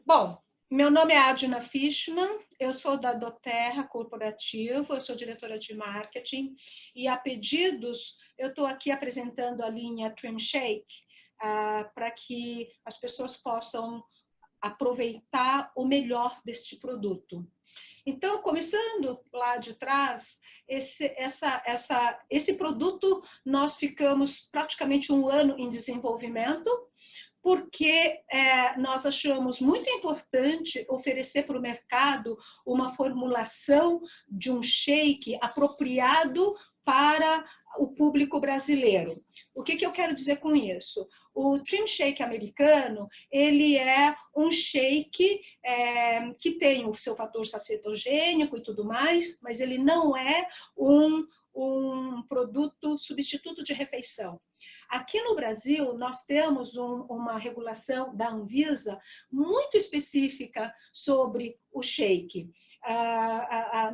Bom, meu nome é Adina Fishman, eu sou da doTERRA Corporativo, eu sou diretora de marketing e a pedidos eu estou aqui apresentando a linha Trim Shake para que as pessoas possam aproveitar o melhor deste produto. Então, começando lá de trás, esse produto nós ficamos praticamente 1 ano em desenvolvimento, porque nós achamos muito importante oferecer para o mercado uma formulação de um shake apropriado para o público brasileiro. O que eu quero dizer com isso? O Trim Shake americano, ele é um shake que tem o seu fator sacetogênico e tudo mais, mas ele não é um produto substituto de refeição. Aqui no Brasil, nós temos uma regulação da Anvisa muito específica sobre o shake.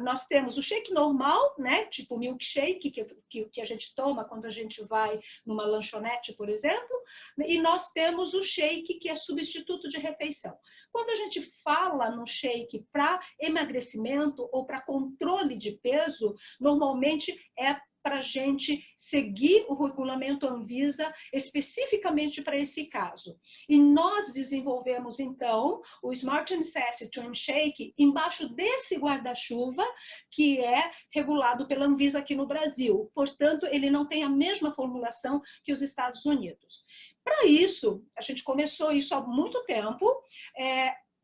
Nós temos o shake normal, né, tipo milkshake, que a gente toma quando a gente vai numa lanchonete, por exemplo, e nós temos o shake que é substituto de refeição. Quando a gente fala no shake para emagrecimento ou para controle de peso, normalmente é para a gente seguir o regulamento Anvisa especificamente para esse caso. E nós desenvolvemos, então, o Smart Sassy Trim Shake embaixo desse guarda-chuva que é regulado pela Anvisa aqui no Brasil. Portanto, ele não tem a mesma formulação que os Estados Unidos. Para isso, a gente começou isso há muito tempo,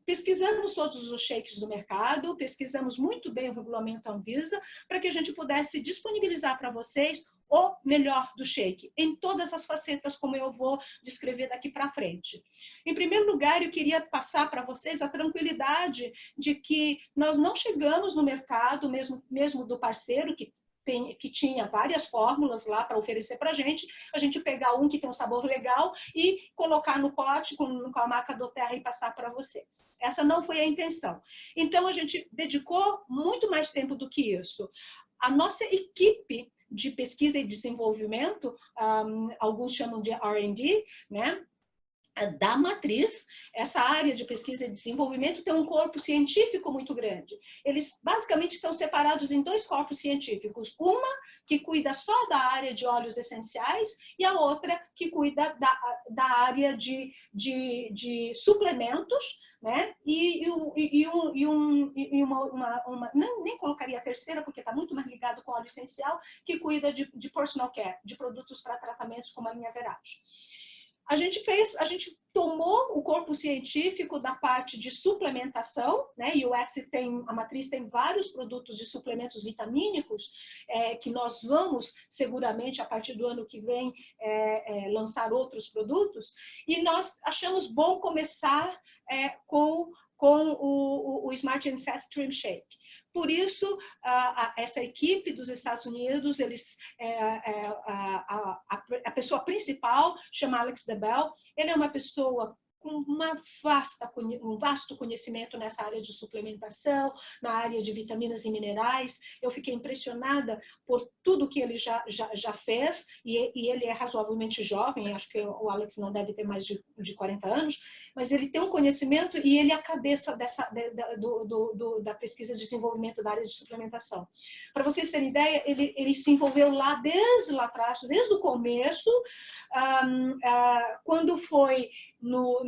pesquisamos todos os shakes do mercado, pesquisamos muito bem o regulamento Anvisa, para que a gente pudesse disponibilizar para vocês o melhor do shake, em todas as facetas, como eu vou descrever daqui para frente. Em primeiro lugar, eu queria passar para vocês a tranquilidade de que nós não chegamos no mercado, mesmo do parceiro, que tinha várias fórmulas lá para oferecer para a gente pegar um que tem um sabor legal e colocar no pote com a marca doTERRA e passar para vocês. Essa não foi a intenção. Então, a gente dedicou muito mais tempo do que isso. A nossa equipe de pesquisa e desenvolvimento, alguns chamam de R&D, né? Da matriz, essa área de pesquisa e desenvolvimento tem um corpo científico muito grande. Eles basicamente estão separados em 2 corpos científicos. Uma que cuida só da área de óleos essenciais e a outra que cuida da área de suplementos, né? Nem colocaria a terceira, porque está muito mais ligado com óleo essencial, que cuida de personal care, de produtos para tratamentos como a linha Verage. A gente tomou o corpo científico da parte de suplementação, né? E a matriz tem vários produtos de suplementos vitamínicos que nós vamos seguramente a partir do ano que vem lançar outros produtos. E nós achamos bom começar com o Smart Sassy Trim Shake. Por isso, essa equipe dos Estados Unidos, a pessoa principal chama Alex DeBell, ele é uma pessoa com um vasto conhecimento nessa área de suplementação, na área de vitaminas e minerais. Eu fiquei impressionada por tudo que ele já fez, e ele é razoavelmente jovem, acho que o Alex não deve ter mais de 40 anos, mas ele tem um conhecimento e ele é a cabeça da pesquisa e desenvolvimento da área de suplementação. Para vocês terem ideia, ele se envolveu desde lá atrás, desde o começo, quando foi no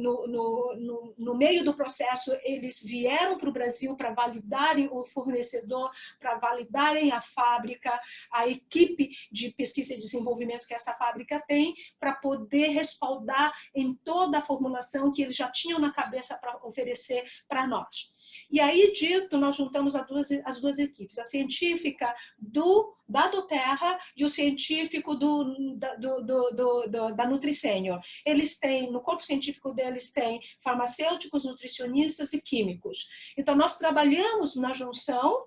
meio do processo, eles vieram para o Brasil para validarem o fornecedor, para validarem a fábrica, a equipe de pesquisa e desenvolvimento que essa fábrica tem, para poder respaldar em toda a formulação que eles já tinham na cabeça para oferecer para nós. E aí, dito, nós juntamos as duas equipes, a científica da doTERRA e o científico da NutriSenior. Eles têm, no corpo científico deles, tem farmacêuticos, nutricionistas e químicos. Então, nós trabalhamos na junção,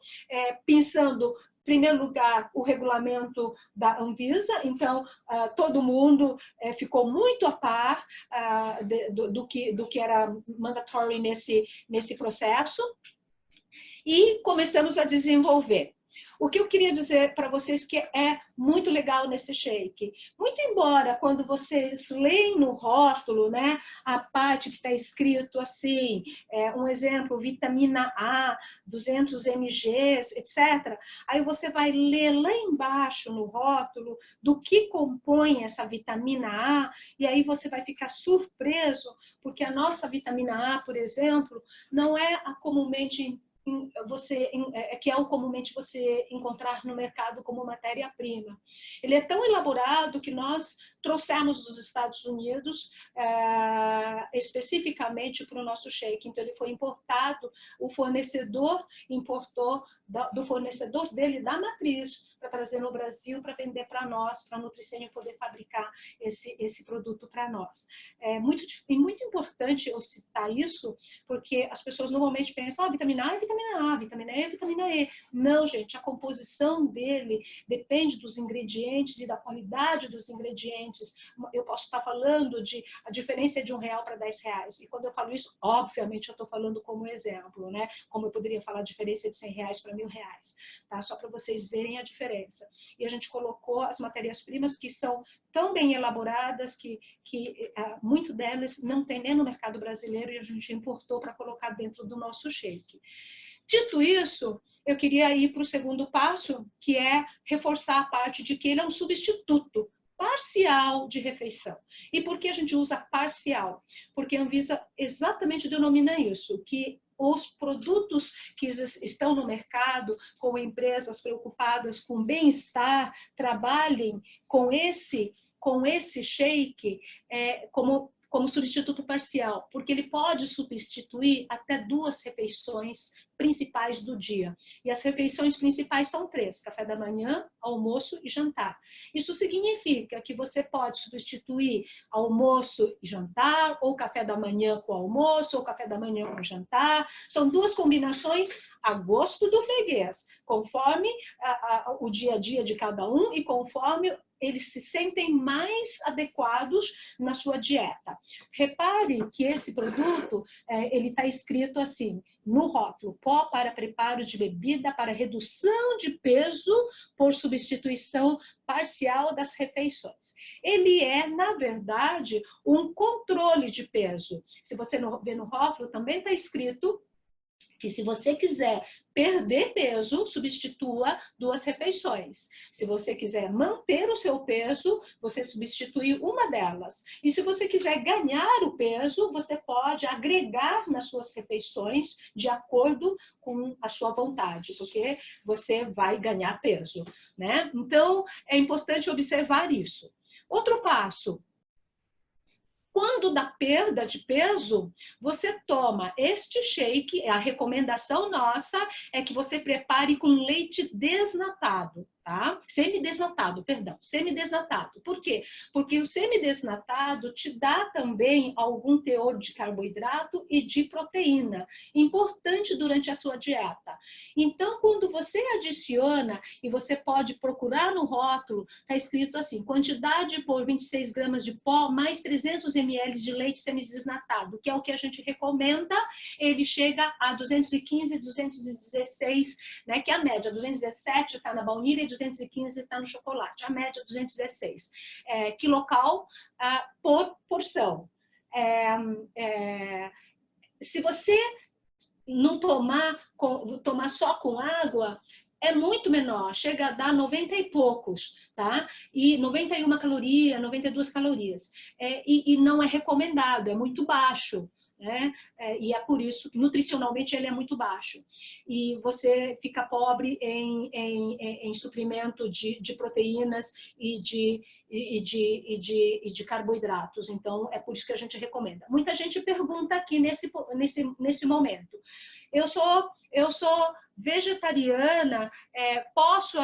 pensando, em primeiro lugar, o regulamento da Anvisa. Então, todo mundo ficou muito a par do que era mandatory nesse processo. E começamos a desenvolver. O que eu queria dizer para vocês que é muito legal nesse shake, muito embora quando vocês leem no rótulo, né, a parte que está escrito assim, um exemplo, vitamina A, 200 mg, etc. Aí você vai ler lá embaixo no rótulo do que compõe essa vitamina A, e aí você vai ficar surpreso, porque a nossa vitamina A, por exemplo, não é a comumente que é o comumente você encontrar no mercado como matéria-prima. Ele é tão elaborado que nós trouxemos dos Estados Unidos especificamente para o nosso shake. Então, ele foi importado, o fornecedor importou do fornecedor dele da matriz para trazer no Brasil para vender para nós, para a Nutricênio poder fabricar esse produto para nós. É muito importante eu citar isso, porque as pessoas normalmente pensam, vitamina A é vitamina A, vitamina E é vitamina E. Não, gente, a composição dele depende dos ingredientes e da qualidade dos ingredientes. Eu posso estar falando de a diferença de R$1 para R$10. E quando eu falo isso, obviamente eu estou falando como exemplo, né? Como eu poderia falar a diferença de R$100 para R$1.000, tá? Só para vocês verem a diferença. E a gente colocou as matérias-primas que são tão bem elaboradas que muito delas não tem nem no mercado brasileiro e a gente importou para colocar dentro do nosso shake. Dito isso, eu queria ir para o segundo passo, que é reforçar a parte de que ele é um substituto parcial de refeição. E por que a gente usa parcial? Porque a Anvisa exatamente denomina isso, que os produtos que estão no mercado, com empresas preocupadas com bem-estar, trabalhem com esse shake como substituto parcial, porque ele pode substituir até 2 refeições principais do dia. E as refeições principais são 3, café da manhã, almoço e jantar. Isso significa que você pode substituir almoço e jantar, ou café da manhã com almoço, ou café da manhã com jantar. São 2 combinações a gosto do freguês, conforme o dia a dia de cada um e conforme eles se sentem mais adequados na sua dieta. Repare que esse produto, ele está escrito assim, no rótulo, pó para preparo de bebida para redução de peso por substituição parcial das refeições. Ele é, na verdade, um controle de peso. Se você ver no rótulo, também está escrito que se você quiser perder peso, substitua 2 refeições. Se você quiser manter o seu peso, você substitui uma delas. E se você quiser ganhar o peso, você pode agregar nas suas refeições de acordo com a sua vontade, porque você vai ganhar peso, né? Então, é importante observar isso. Outro passo. Quando dá perda de peso, você toma este shake, a recomendação nossa é que você prepare com leite desnatado, tá? Semidesnatado, perdão, semidesnatado. Por quê? Porque o semidesnatado te dá também algum teor de carboidrato e de proteína, importante durante a sua dieta. Então, quando você adiciona, e você pode procurar no rótulo, está escrito assim, quantidade por 26 gramas de pó, mais 300 ml de leite semidesnatado, que é o que a gente recomenda, ele chega a 215, 216, né, que é a média, 217 está na baunilha e 215 está no chocolate, a média 216 quilocal por porção. Se você não tomar só com água, é muito menor, chega a dar 90 e poucos, tá? E 91 calorias, 92 calorias. E não é recomendado, é muito baixo, né? E é por isso que nutricionalmente ele é muito baixo. E você fica pobre em suprimento de proteínas e de carboidratos. Então, é por isso que a gente recomenda. Muita gente pergunta aqui nesse momento. Eu sou vegetariana, posso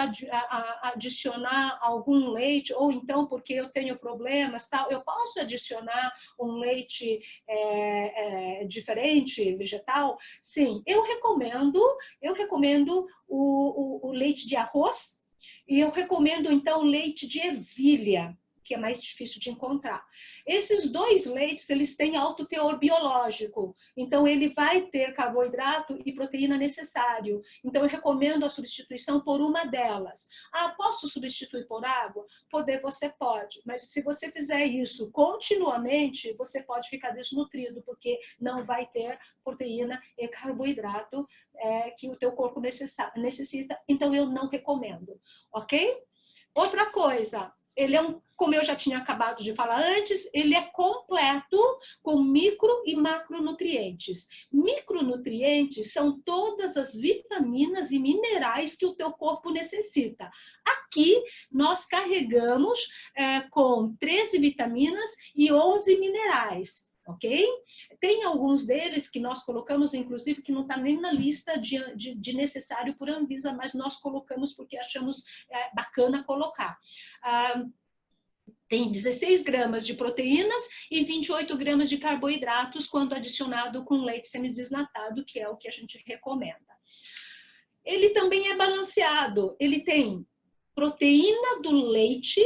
adicionar algum leite, ou então porque eu tenho problemas, tal, eu posso adicionar um leite diferente, vegetal? Sim, eu recomendo o leite de arroz, e eu recomendo então leite de ervilha. que é mais difícil de encontrar. Esses 2 leites, eles têm alto teor biológico, então ele vai ter carboidrato e proteína necessário. Então eu recomendo a substituição por uma delas. Ah, posso substituir por água? Poder você pode, mas se você fizer isso continuamente, você pode ficar desnutrido, porque não vai ter proteína e carboidrato que o teu corpo necessita, então eu não recomendo, ok? Outra coisa, ele é como eu já tinha acabado de falar antes, ele é completo com micro e macronutrientes. Micronutrientes são todas as vitaminas e minerais que o teu corpo necessita. Aqui nós carregamos com 13 vitaminas e 11 minerais. Ok? Tem alguns deles que nós colocamos, inclusive, que não está nem na lista de necessário por Anvisa, mas nós colocamos porque achamos bacana colocar. Tem 16 gramas de proteínas e 28 gramas de carboidratos quando adicionado com leite semidesnatado, que é o que a gente recomenda. Ele também é balanceado, ele tem proteína do leite,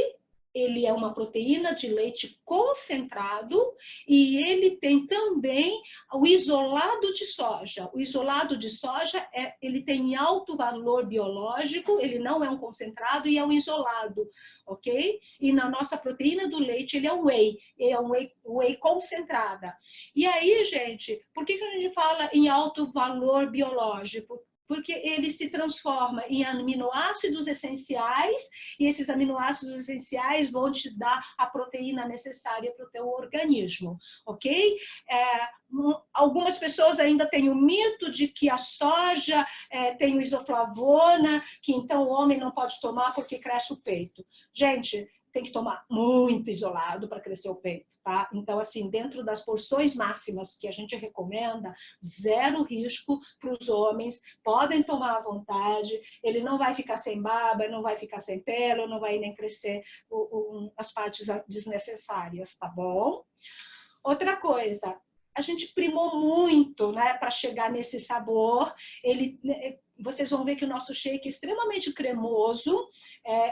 ele é uma proteína de leite concentrado e ele tem também o isolado de soja. O isolado de soja, ele tem alto valor biológico, ele não é um concentrado e é um isolado, ok? E na nossa proteína do leite, ele é um whey concentrada. E aí, gente, por que a gente fala em alto valor biológico? Porque ele se transforma em aminoácidos essenciais e esses aminoácidos essenciais vão te dar a proteína necessária para o teu organismo, ok? Algumas pessoas ainda têm o mito de que a soja tem o isoflavona, que então o homem não pode tomar porque cresce o peito. Gente, tem que tomar muito isolado para crescer o peito, tá? Então, assim, dentro das porções máximas que a gente recomenda, 0 risco para os homens, podem tomar à vontade, ele não vai ficar sem barba, não vai ficar sem pelo, não vai nem crescer as partes desnecessárias, tá bom? Outra coisa, a gente primou muito, né, para chegar nesse sabor. Vocês vão ver que o nosso shake é extremamente cremoso.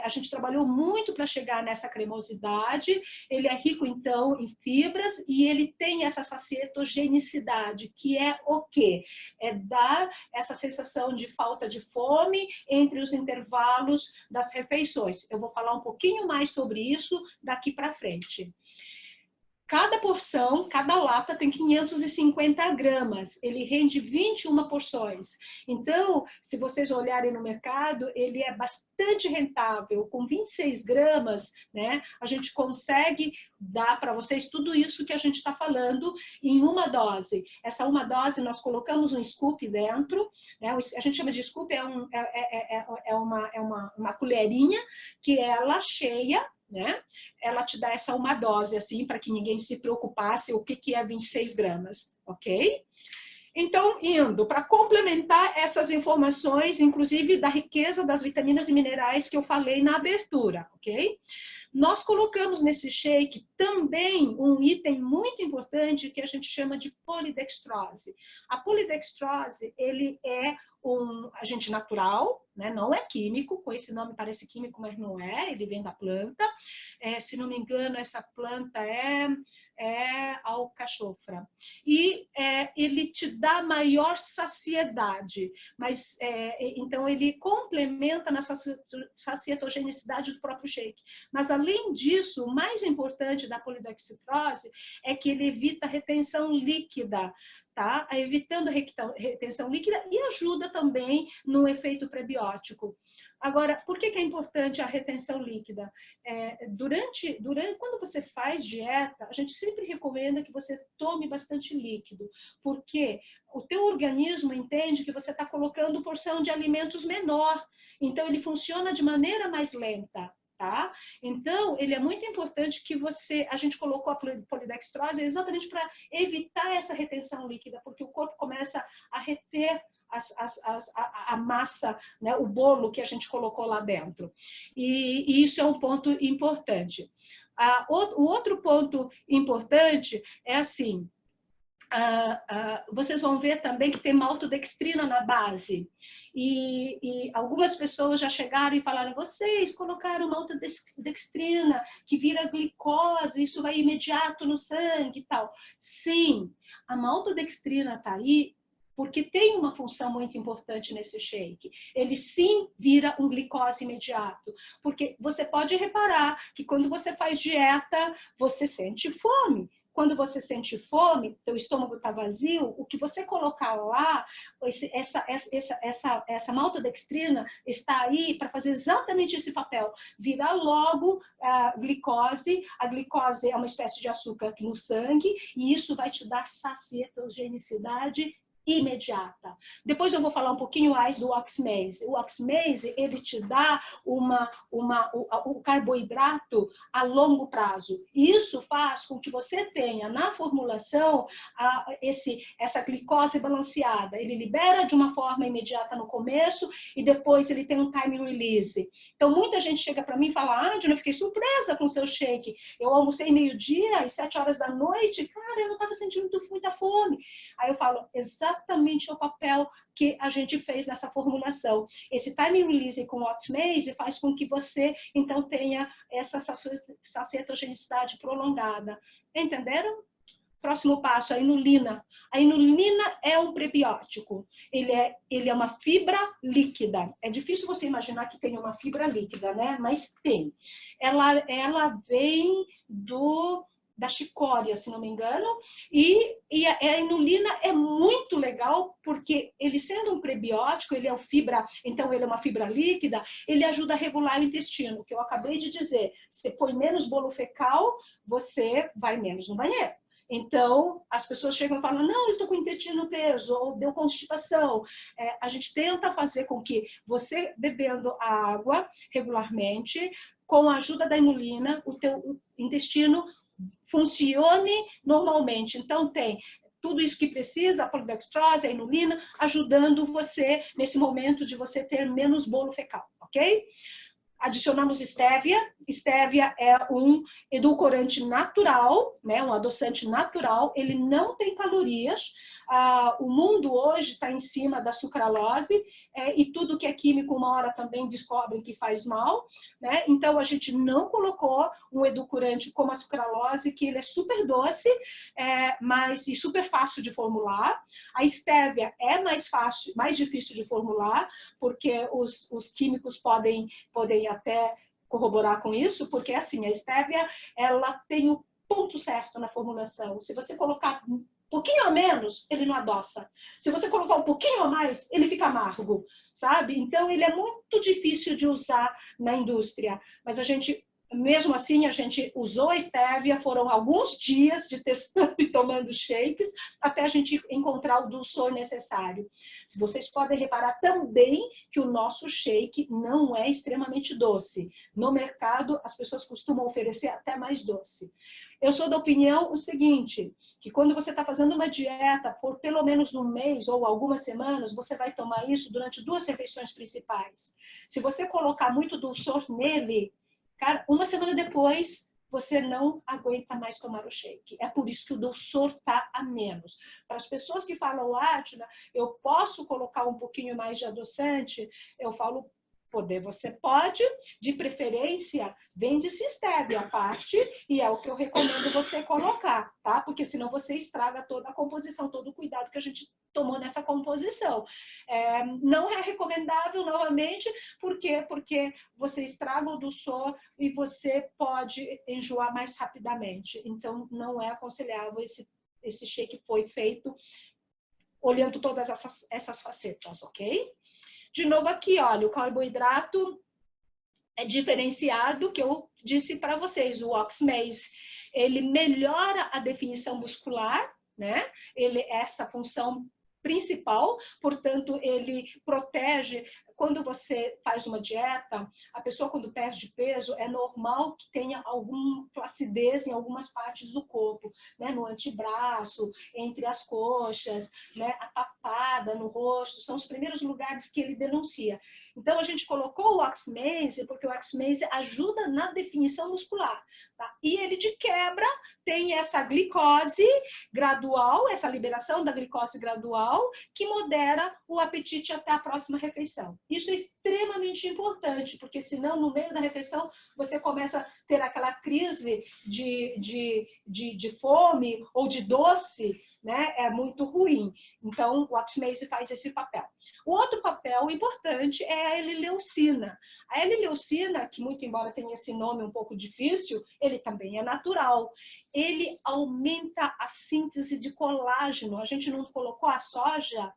A gente trabalhou muito para chegar nessa cremosidade. Ele é rico, então, em fibras e ele tem essa sacietogenicidade, que é o quê? É dar essa sensação de falta de fome entre os intervalos das refeições. Eu vou falar um pouquinho mais sobre isso daqui para frente. Cada porção, cada lata tem 550 gramas. Ele rende 21 porções. Então, se vocês olharem no mercado, ele é bastante rentável. Com 26 gramas, né, a gente consegue dar para vocês tudo isso que a gente está falando em uma dose. Essa uma dose, nós colocamos um scoop dentro. Né, a gente chama de scoop, uma colherinha que ela cheia, né? Ela te dá essa uma dose, assim, para que ninguém se preocupasse o que é 26 gramas, ok? Então, indo para complementar essas informações, inclusive da riqueza das vitaminas e minerais que eu falei na abertura, ok? Nós colocamos nesse shake também um item muito importante que a gente chama de polidextrose. A polidextrose, ele é um agente natural, né? Não é químico, com esse nome parece químico, mas não é, ele vem da planta. Se não me engano, essa planta é alcachofra. E ele te dá maior saciedade, mas então ele complementa na sacietogenicidade do próprio shake. Mas além disso, o mais importante da polidextrose é que ele evita a retenção líquida, tá? Evitando a retenção líquida e ajuda também no efeito prebiótico. Agora, por que é importante a retenção líquida? Quando você faz dieta, a gente sempre recomenda que você tome bastante líquido, porque o teu organismo entende que você está colocando porção de alimentos menor, então ele funciona de maneira mais lenta. Tá? Então, ele é muito importante que a gente colocou a polidextrose exatamente para evitar essa retenção líquida, porque o corpo começa a reter a massa, né, o bolo que a gente colocou lá dentro. E isso é um ponto importante. O outro ponto importante é assim, vocês vão ver também que tem maltodextrina na base. E algumas pessoas já chegaram e falaram, vocês colocaram maltodextrina, que vira glicose, isso vai imediato no sangue e tal. Sim, a maltodextrina está aí porque tem uma função muito importante nesse shake. Ele sim vira um glicose imediato, porque você pode reparar que quando você faz dieta, você sente fome. Quando você sente fome, teu estômago está vazio, o que você colocar lá, essa maltodextrina está aí para fazer exatamente esse papel. Virar logo a glicose é uma espécie de açúcar no sangue, e isso vai te dar sacietogenicidade imediata. Depois eu vou falar um pouquinho mais do oxmase. O oxmase, ele te dá o carboidrato a longo prazo. E isso faz com que você tenha na formulação essa glicose balanceada. Ele libera de uma forma imediata no começo e depois ele tem um time release. Então, muita gente chega para mim e fala, Angela, eu fiquei surpresa com o seu shake. Eu almocei meio-dia e 7 horas da noite, cara, eu não estava sentindo muita fome. Aí eu falo, exatamente o papel que a gente fez nessa formulação. Esse time release com oxmase faz com que você, então, tenha essa sacietogenicidade prolongada. Entenderam? Próximo passo, a inulina. A inulina é um prebiótico. Ele é uma fibra líquida. É difícil você imaginar que tem uma fibra líquida, né? Mas tem. Ela vem da chicória, se não me engano, e a inulina é muito legal porque ele sendo um prebiótico, ele é então ele é uma fibra líquida, ele ajuda a regular o intestino, que eu acabei de dizer. Você põe menos bolo fecal, você vai menos no banheiro. Então, as pessoas chegam e falam, não, eu estou com o intestino preso, ou deu constipação. A gente tenta fazer com que você, bebendo água regularmente, com a ajuda da inulina, o teu intestino funcione normalmente. Então, tem tudo isso que precisa, a polidextrose, a inulina, ajudando você nesse momento de você ter menos bolo fecal, ok? Adicionamos estévia. Estévia é um edulcorante natural, né? Um adoçante natural. Ele não tem calorias. O mundo hoje está em cima da sucralose e tudo que é químico uma hora também descobrem que faz mal, né? Então a gente não colocou um edulcorante como a sucralose, que ele é super doce, e super fácil de formular. A estévia é mais fácil, mais difícil de formular, porque os químicos podem até corroborar com isso, porque assim, a estévia, ela tem o ponto certo na formulação. Se você colocar um pouquinho a menos, ele não adoça. Se você colocar um pouquinho a mais, ele fica amargo, sabe? Então, ele é muito difícil de usar na indústria, mas mesmo assim, a gente usou a estévia, foram alguns dias de testando e tomando shakes, até a gente encontrar o dulçor necessário. Vocês podem reparar também que o nosso shake não é extremamente doce. No mercado, as pessoas costumam oferecer até mais doce. Eu sou da opinião o seguinte, que quando você está fazendo uma dieta por pelo menos um mês ou algumas semanas, você vai tomar isso durante 2 refeições principais. Se você colocar muito dulçor nele, cara, uma semana depois, você não aguenta mais tomar o shake. É por isso que o dulçor está a menos. Para as pessoas que falam, Átila, eu posso colocar um pouquinho mais de adoçante? Eu falo, você pode, de preferência, vende-se estévia à parte, e é o que eu recomendo você colocar, tá? Porque senão você estraga toda a composição, todo o cuidado que a gente tomou nessa composição. Não é recomendável, novamente, porque você estraga o dulçor e você pode enjoar mais rapidamente. Então, não é aconselhável. Esse shake foi feito olhando todas essas facetas, ok? De novo aqui, olha, o carboidrato é diferenciado, que eu disse para vocês, o oxmase, ele melhora a definição muscular, né? Essa função principal, portanto, ele protege. Quando você faz uma dieta, a pessoa, quando perde peso, é normal que tenha alguma flacidez em algumas partes do corpo, né? No antebraço, entre as coxas, né? A papada, no rosto, são os primeiros lugares que ele denuncia. Então, a gente colocou o oxmaze, porque o oxmaze ajuda na definição muscular, tá? E ele, de quebra, tem essa glicose gradual, essa liberação da glicose gradual, que modera o apetite até a próxima refeição. Isso é extremamente importante, porque senão, no meio da refeição, você começa a ter aquela crise de fome ou de doce, né? É muito ruim. Então, o oxmaze faz esse papel. O outro papel importante é a L-leucina. A L-leucina, que muito embora tenha esse nome um pouco difícil, ele também é natural. Ele aumenta a síntese de colágeno. A gente não colocou a soja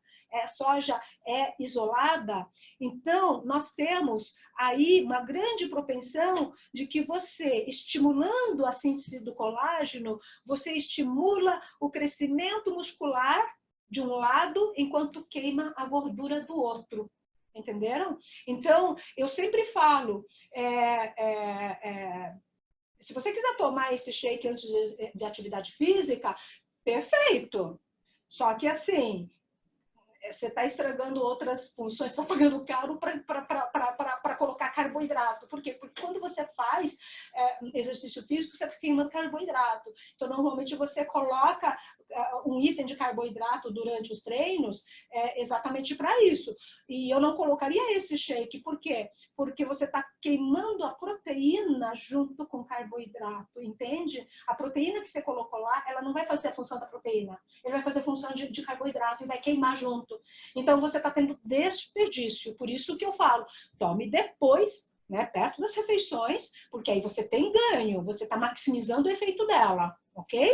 é isolada, então nós temos aí uma grande propensão de que você, estimulando a síntese do colágeno, você estimula o crescimento muscular de um lado, enquanto queima a gordura do outro. Entenderam? Então, eu sempre falo, se você quiser tomar esse shake antes de atividade física, perfeito. Só que assim, você está estragando outras funções, está pagando caro para colocar carboidrato. Por quê? Porque quando você faz exercício físico, você está queimando carboidrato. Então, normalmente, você coloca um item de carboidrato durante os treinos exatamente para isso. E eu não colocaria esse shake. Por quê? Porque você está queimando a proteína junto com o carboidrato, entende? A proteína que você colocou lá, ela não vai fazer a função da proteína. Ele vai fazer a função de carboidrato e vai queimar junto. Então, você está tendo desperdício. Por isso que eu falo, tome depois, né, perto das refeições, porque aí você tem ganho, você está maximizando o efeito dela, ok?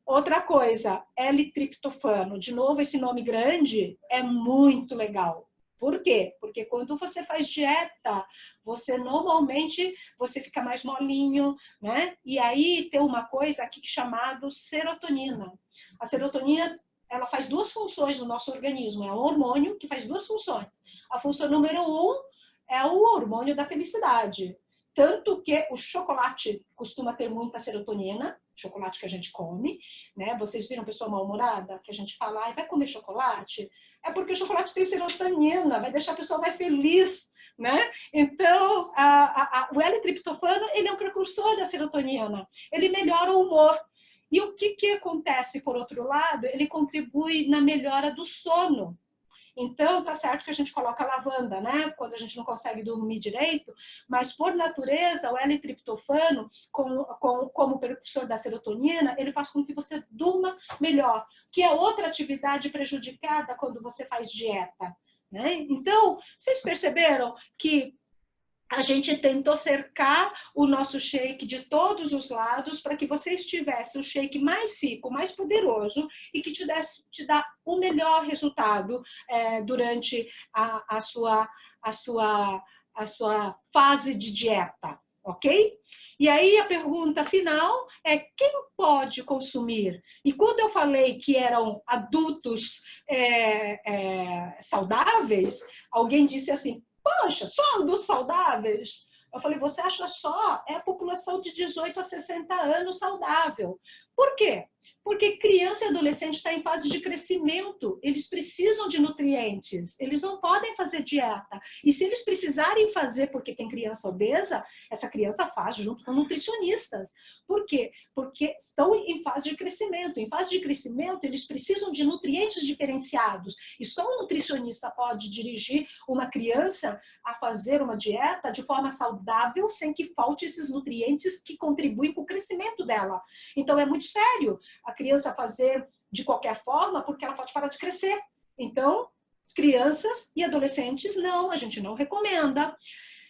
Outra coisa, L-triptofano. De novo, esse nome grande é muito legal. Por quê? Porque quando você faz dieta, você normalmente fica mais molinho, né? E aí tem uma coisa aqui chamada serotonina. A serotonina, ela faz duas funções no nosso organismo. É um hormônio que faz duas funções. A função número 1 é o hormônio da felicidade. Tanto que o chocolate costuma ter muita serotonina, chocolate que a gente come, né? Vocês viram pessoa mal-humorada? Que a gente fala, vai comer chocolate? É porque o chocolate tem serotonina, vai deixar a pessoa mais feliz, né? Então, o L-triptofano, ele é um precursor da serotonina. Ele melhora o humor. E o que acontece, por outro lado? Ele contribui na melhora do sono. Então, tá certo que a gente coloca lavanda, né? Quando a gente não consegue dormir direito, mas por natureza, o L-triptofano, como precursor da serotonina, ele faz com que você durma melhor, que é outra atividade prejudicada quando você faz dieta, né? Então, vocês perceberam que a gente tentou cercar o nosso shake de todos os lados para que você tivesse o shake mais rico, mais poderoso e que te dá o melhor resultado durante a sua fase de dieta, ok? E aí a pergunta final é quem pode consumir? E quando eu falei que eram adultos saudáveis, alguém disse assim, poxa, só adultos saudáveis? Eu falei, você acha só? É a população de 18 a 60 anos saudável. Por quê? Porque criança e adolescente está em fase de crescimento. Eles precisam de nutrientes. Eles não podem fazer dieta. E se eles precisarem fazer porque tem criança obesa, essa criança faz junto com nutricionistas. Por quê? Porque estão em fase de crescimento. Em fase de crescimento, eles precisam de nutrientes diferenciados. E só um nutricionista pode dirigir uma criança a fazer uma dieta de forma saudável, sem que falte esses nutrientes que contribuem para o crescimento dela. Então, é muito sério a criança fazer de qualquer forma, porque ela pode parar de crescer. Então, crianças e adolescentes, não, a gente não recomenda.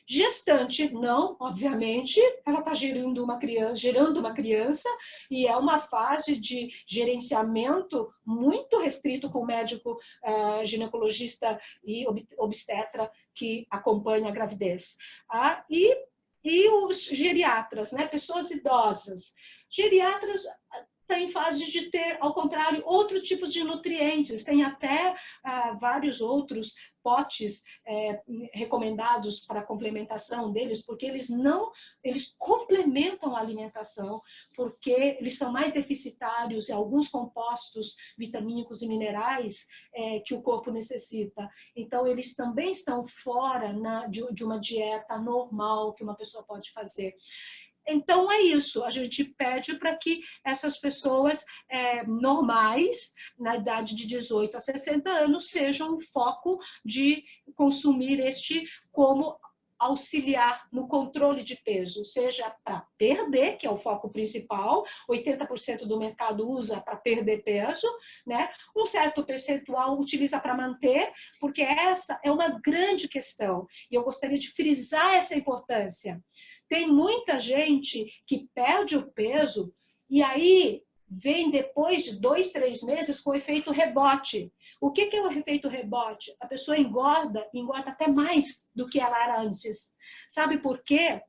Gestante, não, obviamente, ela está gerando uma criança e é uma fase de gerenciamento muito restrito com o médico ginecologista e obstetra que acompanha a gravidez. E os geriatras, né? Pessoas idosas. Geriatras, está em fase de ter, ao contrário, outros tipos de nutrientes. Tem até vários outros potes recomendados para a complementação deles, porque eles complementam a alimentação, porque eles são mais deficitários em alguns compostos vitamínicos e minerais que o corpo necessita. Então, eles também estão fora de uma dieta normal que uma pessoa pode fazer. Então, é isso. A gente pede para que essas pessoas normais, na idade de 18 a 60 anos, sejam o foco de consumir como auxiliar no controle de peso, seja para perder, que é o foco principal, 80% do mercado usa para perder peso, né? Um certo percentual utiliza para manter, porque essa é uma grande questão. E eu gostaria de frisar essa importância. Tem muita gente que perde o peso e aí vem depois de 2, 3 meses com efeito rebote. O que é o efeito rebote? A pessoa engorda até mais do que ela era antes. Sabe por quê?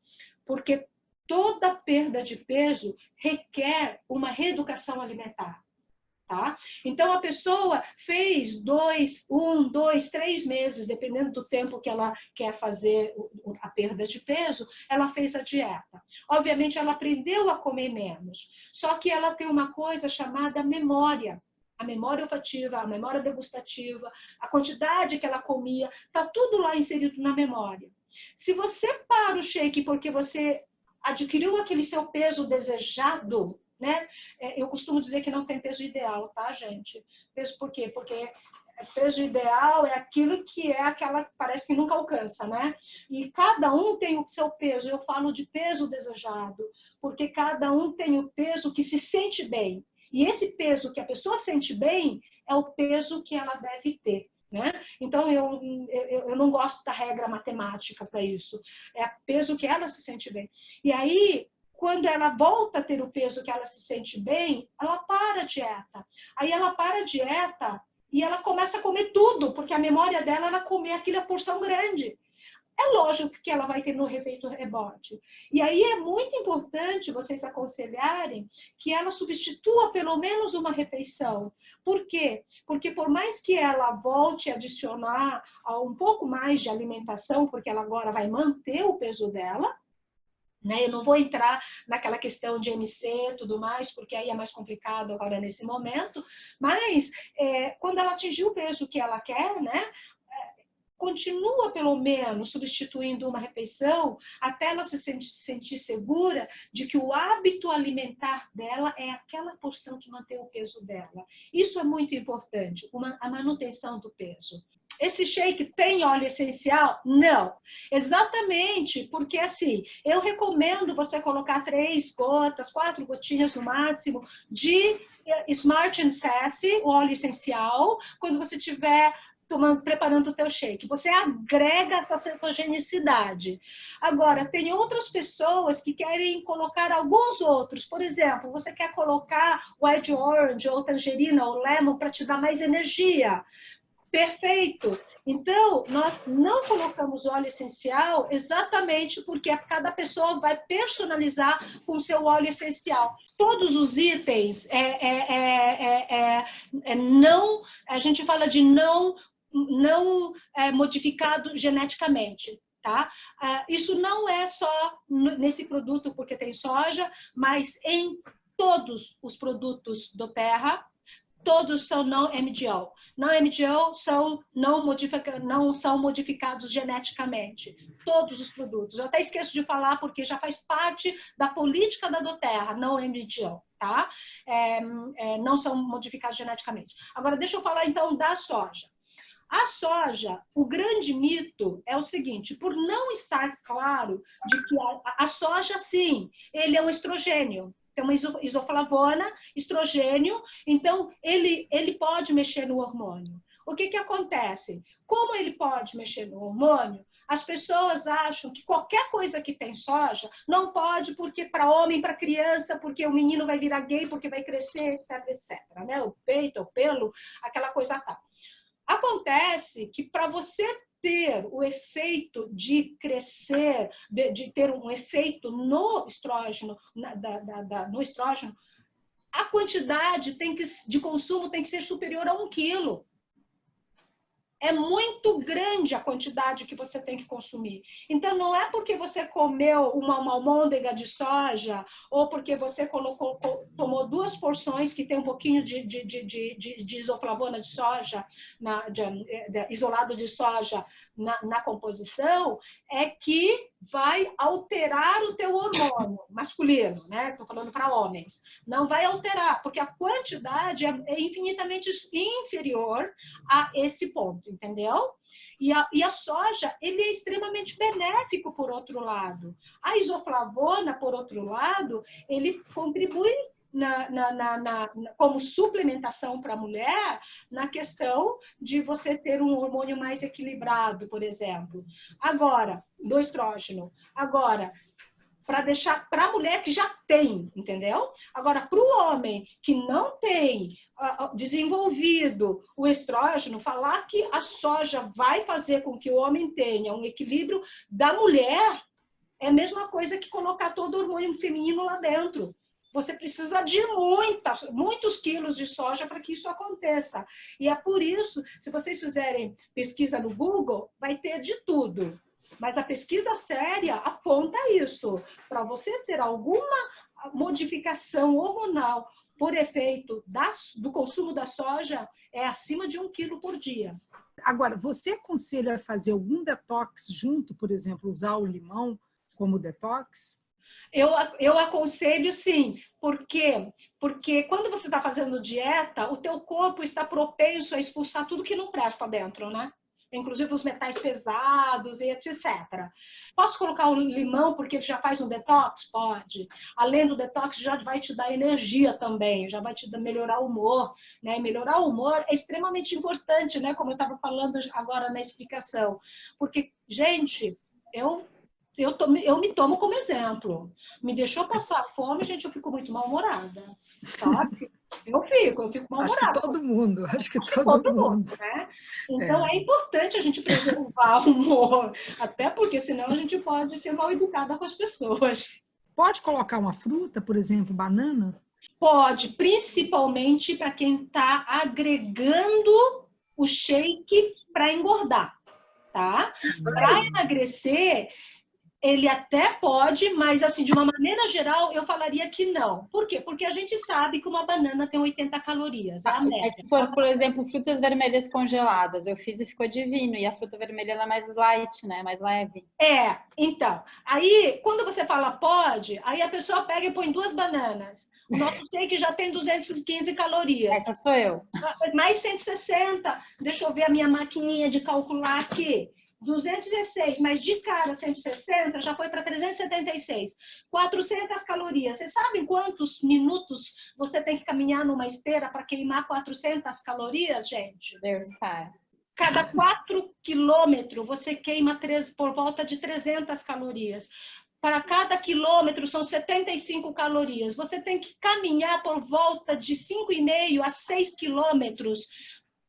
Porque toda perda de peso requer uma reeducação alimentar. Tá? Então, a pessoa fez 2, 3 meses, dependendo do tempo que ela quer fazer a perda de peso, ela fez a dieta. Obviamente, ela aprendeu a comer menos, só que ela tem uma coisa chamada memória. A memória olfativa, a memória degustativa, a quantidade que ela comia, está tudo lá inserido na memória. Se você para o shake porque você adquiriu aquele seu peso desejado, né? Eu costumo dizer que não tem peso ideal, tá, gente? Peso por quê? Porque peso ideal é aquilo que parece que nunca alcança, né? E cada um tem o seu peso. Eu falo de peso desejado, porque cada um tem o peso que se sente bem. E esse peso que a pessoa sente bem é o peso que ela deve ter, né? Então, eu não gosto da regra matemática para isso. É o peso que ela se sente bem. E aí, quando ela volta a ter o peso que ela se sente bem, ela para a dieta. Aí ela para a dieta e ela começa a comer tudo, porque a memória dela era comer aquela porção grande. É lógico que ela vai ter no efeito rebote. E aí é muito importante vocês aconselharem que ela substitua pelo menos uma refeição. Por quê? Porque por mais que ela volte a adicionar um pouco mais de alimentação, porque ela agora vai manter o peso dela, né? Eu não vou entrar naquela questão de MC e tudo mais, porque aí é mais complicado agora nesse momento, mas quando ela atingir o peso que ela quer, né? Continua pelo menos substituindo uma refeição até ela se sentir segura de que o hábito alimentar dela é aquela porção que mantém o peso dela. Isso é muito importante, a manutenção do peso. Esse shake tem óleo essencial? Não. Exatamente, porque assim, eu recomendo você colocar 3 gotas, 4 gotinhas no máximo de Smart & Sassy, o óleo essencial, quando você tiver preparando o teu shake. Você agrega essa cetogenicidade. Agora, tem outras pessoas que querem colocar alguns outros. Por exemplo, você quer colocar o Wild Orange, ou tangerina, ou lemon, para te dar mais energia. Perfeito. Então, nós não colocamos óleo essencial exatamente porque cada pessoa vai personalizar com o seu óleo essencial. Todos os itens não, a gente fala de não modificado geneticamente, tá? Isso não é só nesse produto porque tem soja, mas em todos os produtos do Terra, todos são não MGO. Não MGO não são modificados geneticamente. Todos os produtos. Eu até esqueço de falar porque já faz parte da política da Doterra, não MGO, tá? Não são modificados geneticamente. Agora, deixa eu falar então da soja. A soja, o grande mito é o seguinte, por não estar claro de que a soja, sim, ele é um estrogênio. Tem uma isoflavona, estrogênio, então ele pode mexer no hormônio. O que acontece? Como ele pode mexer no hormônio, as pessoas acham que qualquer coisa que tem soja não pode porque para homem, para criança, porque o menino vai virar gay, porque vai crescer, etc, etc. Né? O peito, o pelo, aquela coisa tal. Acontece que para você ter o efeito de crescer, de ter um efeito no estrógeno, no estrógeno, a quantidade de consumo tem que ser superior a 1 quilo. É muito grande a quantidade que você tem que consumir. Então, não é porque você comeu uma almôndega de soja ou porque você tomou 2 porções que tem um pouquinho de isoflavona de soja, isolado de soja na composição, é que vai alterar o teu hormônio masculino, né? Estou falando para homens. Não vai alterar, porque a quantidade é infinitamente inferior a esse ponto, entendeu? E a soja, ele é extremamente benéfico, por outro lado. A isoflavona, por outro lado, ele contribui como suplementação para a mulher na questão de você ter um hormônio mais equilibrado, por exemplo. Agora, do estrógeno. Agora, para deixar para a mulher que já tem, entendeu? Agora, para o homem que não tem desenvolvido o estrógeno, falar que a soja vai fazer com que o homem tenha um equilíbrio da mulher é a mesma coisa que colocar todo o hormônio feminino lá dentro. Você precisa de muitos quilos de soja para que isso aconteça. E é por isso, se vocês fizerem pesquisa no Google, vai ter de tudo. Mas a pesquisa séria aponta isso. Para você ter alguma modificação hormonal por efeito do consumo da soja, é acima de 1 quilo por dia. Agora, você aconselha a fazer algum detox junto, por exemplo, usar o limão como detox? Eu aconselho sim. Por quê? Porque quando você está fazendo dieta, o teu corpo está propenso a expulsar tudo que não presta dentro, né? Inclusive os metais pesados e etc. Posso colocar o limão porque ele já faz um detox? Pode. Além do detox, já vai te dar energia também, já vai te melhorar o humor, né? Melhorar o humor é extremamente importante, né? Como eu estava falando agora na explicação. Porque, gente, eu me tomo como exemplo. Me deixou passar fome, gente, eu fico muito mal-humorada, sabe? Eu fico mal-humorada. Acho que todo mundo. Né? Então, é importante a gente preservar o humor, até porque senão a gente pode ser mal educada com as pessoas. Pode colocar uma fruta, por exemplo, banana? Pode, principalmente para quem está agregando o shake para engordar, tá? Para emagrecer, ele até pode, mas assim, de uma maneira geral, eu falaria que não. Por quê? Porque a gente sabe que uma banana tem 80 calorias, é a média. Se for, por exemplo, frutas vermelhas congeladas, eu fiz e ficou divino. E a fruta vermelha ela é mais light, né? Mais leve. Então, aí, quando você fala pode, aí a pessoa pega e põe 2 bananas. O nosso shake já tem 215 calorias. Essa sou eu. Mais 160. Deixa eu ver a minha maquininha de calcular aqui. 216, mas de cara 160 já foi para 376. 400 calorias. Vocês sabem quantos minutos você tem que caminhar numa esteira para queimar 400 calorias, gente? Deus, cara. Cada 4 quilômetros você queima por volta de 300 calorias. Para cada quilômetro são 75 calorias. Você tem que caminhar por volta de 5,5 a 6 quilômetros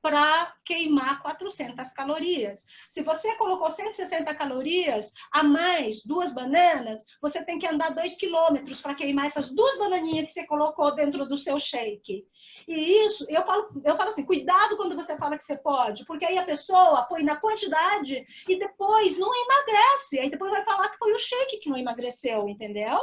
para queimar 400 calorias. Se você colocou 160 calorias a mais 2 bananas, você tem que andar 2 quilômetros para queimar essas 2 bananinhas que você colocou dentro do seu shake. E isso, eu falo assim, cuidado quando você fala que você pode, porque aí a pessoa põe na quantidade e depois não emagrece. Aí depois vai falar que foi o shake que não emagreceu, entendeu?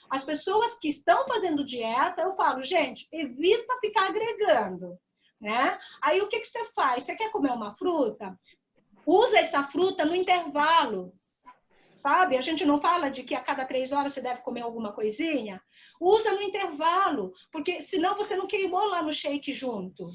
As pessoas que estão fazendo dieta, eu falo, gente, evita ficar agregando. Né? Aí o que você faz? Você quer comer uma fruta? Usa essa fruta no intervalo, sabe? A gente não fala de que a cada 3 horas você deve comer alguma coisinha. Usa no intervalo, porque senão você não queimou lá no shake junto.